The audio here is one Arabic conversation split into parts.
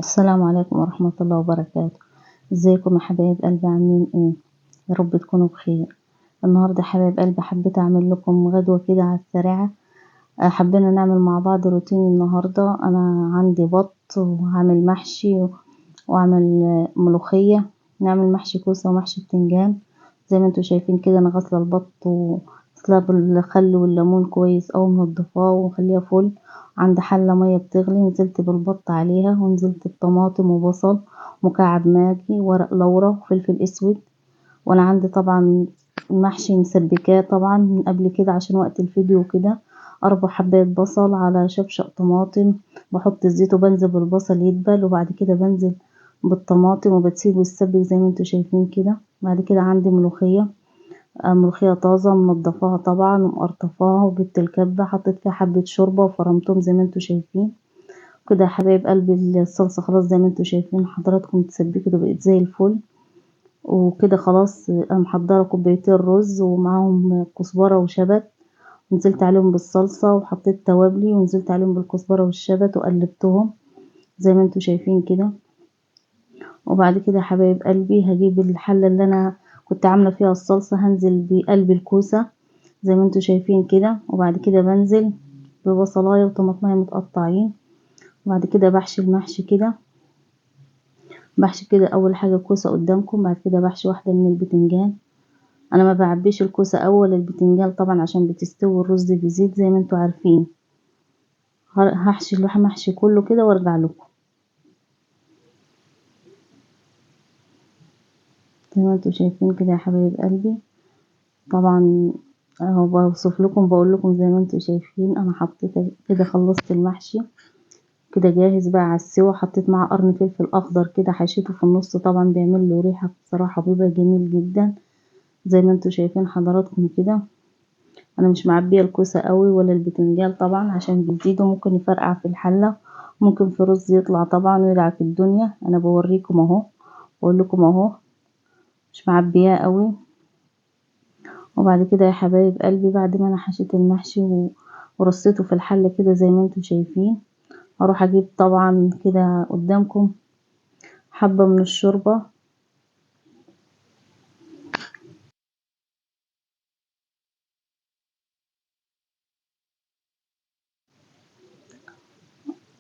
السلام عليكم ورحمة الله وبركاته. ازيكم يا حبايب قلبي، عاملين ايه؟ يا رب تكونوا بخير. النهارده يا حبايب قلبي حبيت اعمل لكم غدوة كده على السريعة. حبينا نعمل مع بعض روتين النهارده. انا عندي بط وهعمل محشي واعمل ملوخية. نعمل محشي كوسة ومحشي بتنجان. زي ما انتوا شايفين كده انا غاسلة البط وغسلاه بالخل والليمون كويس اوي، منضفاه ومخليها فل. عند حلة مية بتغلي نزلت بالبط عليها، ونزلت بطماطم وبصل مكعب ماجي ورق لورا وفلفل اسود. وانا عندي طبعا المحشي مسبكاه طبعا من قبل كده عشان وقت الفيديو كده. 4 حبات بصل على شفشق طماطم. بحط الزيت وبنزل بالبصل يدبل، وبعد كده بنزل بالطماطم وبتسيبه يتسبك زي ما انتوا شايفين كده. بعد كده عندي ملوخية. ملوخية طازة منضفاها طبعا ومقرطفاها، وجبت الكبة حطيت فيها حبة شوربة وفرمتهم زي ما انتوا شايفين كده يا حبايب قلبي. الصلصة خلاص زي ما انتوا شايفين حضراتكم تسبكت وبقت زي الفل. وكده خلاص انا محضرة كوبايتين رز ومعاهم كزبرة وشبت. نزلت عليهم بالصلصة وحطيت توابلي ونزلت عليهم بالكزبرة والشبت وقلبتهم زي ما انتوا شايفين كده. وبعد كده يا حبايب قلبي هجيب الحلة اللي انا كنت عاملة فيها الصلصة، هنزل بقلب الكوسة زي ما انتوا شايفين كده. وبعد كده بنزل ببصلاية وطماطمية متقطعين. وبعد كده بحشي المحشي كده. بحشي كده اول حاجة الكوسة قدامكم، بعد كده بحشي واحدة من البتنجان. انا ما بعبيش الكوسة اول البتنجان طبعا عشان بتستوي الرز بيزيد زي ما انتوا عارفين. هحشي اللحم محشي كله كده وارجع لكم زي ما انتوا شايفين كده يا حبايب قلبي. طبعا اهو بوصف لكم بقول لكم زي ما انتوا شايفين. انا حطيت كده خلصت المحشي كده جاهز بقى على السوا. حطيت معاه قرن فلفل اخضر كده حشيته في النص، طبعا بيعمل له ريحه بصراحه بيبقى جميل جدا زي ما انتوا شايفين حضراتكم كده. انا مش معبيه الكوسه قوي ولا البتنجان طبعا عشان بيزيدوا ممكن يفرقع في الحله، ممكن في رز يطلع طبعا ويدعك الدنيا. انا بوريكم اهو، بقول لكم اهو مش معبياه قوي. وبعد كده يا حبايب قلبي بعد ما انا حشيت المحشي ورصيته في الحله كده زي ما انتوا شايفين، اروح اجيب طبعا كده قدامكم حبه من الشوربه.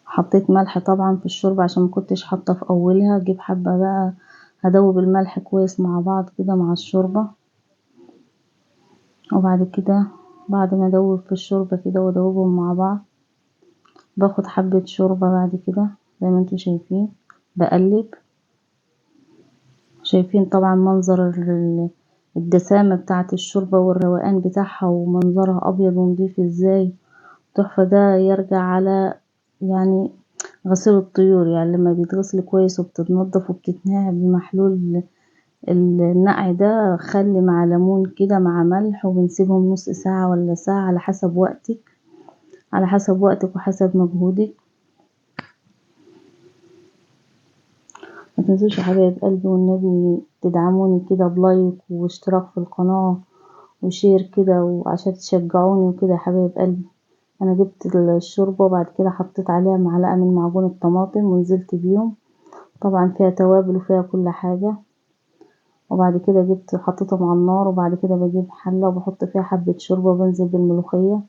حطيت ملح طبعا في الشوربة عشان مكنتش حاطة في اولها. اجيب حبة بقى هدوب الملح كويس مع بعض كده مع الشوربة. وبعد كده بعد ما ادوب في الشوربة كده وادوبهم مع بعض باخد حبة شوربة بعد كده زي ما انتوا شايفين بقلب. شايفين طبعا منظر الدسامة بتاعة الشوربة والروقان بتاعها ومنظرها ابيض ونضيف ازاي تحفة. ده يرجع على يعني غسيل الطيور، يعني لما بيتغسل كويس وبتتنضف وبتتنقع بمحلول النقع ده خل مع ليمون كده مع ملح، وبنسيبهم نص ساعة ولا ساعة على حسب وقتك، على حسب وقتك وحسب مجهودك. ما تنسوش يا حبايب قلبي والنبي تدعموني كده بلايك واشتراك في القناة وشير كده وعشان تشجعوني وكده يا حبايب قلبي. انا جبت الشوربة وبعد كده حطيت عليها معلقة من معجون الطماطم ونزلت بيهم، طبعا فيها توابل وفيها كل حاجة. وبعد كده جبت حطيتهم على النار، وبعد كده بجيب حلة وبحط فيها حبة شوربة وبنزل بالملوخية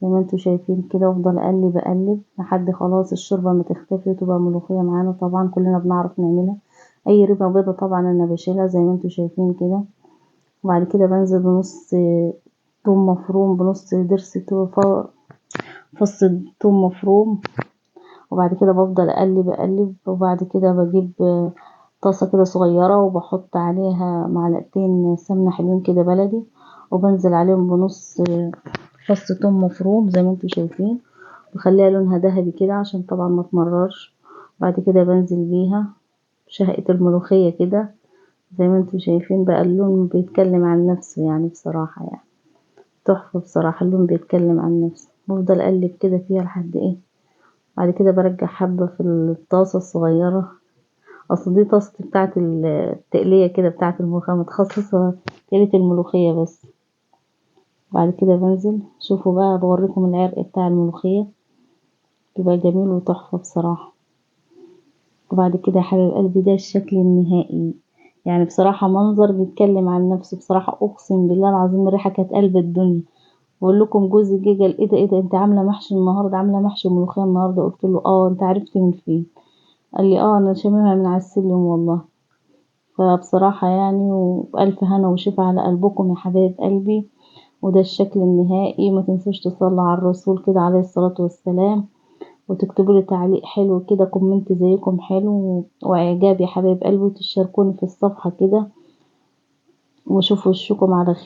زي ما انتوا شايفين كده، وافضل اقلب اقلب لحد خلاص الشوربة ما تختفي وتبقى ملوخية معانا. طبعا كلنا بنعرف نعملها. اي ربة بيضة طبعا انا بشيلها زي ما انتوا شايفين كده. وبعد كده بنزل بنص توم مفروم، بنص ضرس فص توم مفروم. وبعد كده بفضل اقلب اقلب. وبعد كده بجيب طاسة كده صغيرة وبحط عليها معلقتين سمنة حلوين كده بلدي، وبنزل عليهم بنص فص توم مفروم زي ما انتوا شايفين، بخليها لونها ذهبي كده عشان طبعا ما تمررش. بعد كده بنزل بيها شهقة الملوخية كده زي ما انتوا شايفين. بقى اللون بيتكلم عن نفسه يعني بصراحة، يعني تحفة بصراحة، اللون بيتكلم عن نفسه. بفضل اقلب كده فيها لحد ايه، بعد كده برجع حبة في الطاسة الصغيرة. اصل دي طاستي بتاعة التقلية كده بتاعة الملوخية، متخصصة تقلية الملوخية بس. بعد كده بنزل شوفوا بقى بوريكم العرق بتاع الملوخية بيبقى جميل وتحفة بصراحة. وبعد كده يا حبايب قلبي ده الشكل النهائي. يعني بصراحة منظر بيتكلم عن نفسه، بصراحة اقسم بالله العظيم الريحة كانت قلب الدنيا. بقول لكم جوزي جه قال ايه ده انت عاملة محشي النهاردة، عاملة محشي وملوخية النهاردة؟ قلت له اه. انت عرفت من فين؟ قال لي اه انا شاممها من على السلم والله. فبصراحة يعني وبألف هنا وشفا على قلبكم يا حبايب قلبي. وده الشكل النهائي. ما تنسوش تصلوا على الرسول كده عليه الصلاة والسلام، وتكتبوا لي تعليق حلو كده، كومنت زيكم حلو واعجاب يا حبايب قلبي، وتشاركوني في الصفحة كده، وشوفوا وشكم على خير.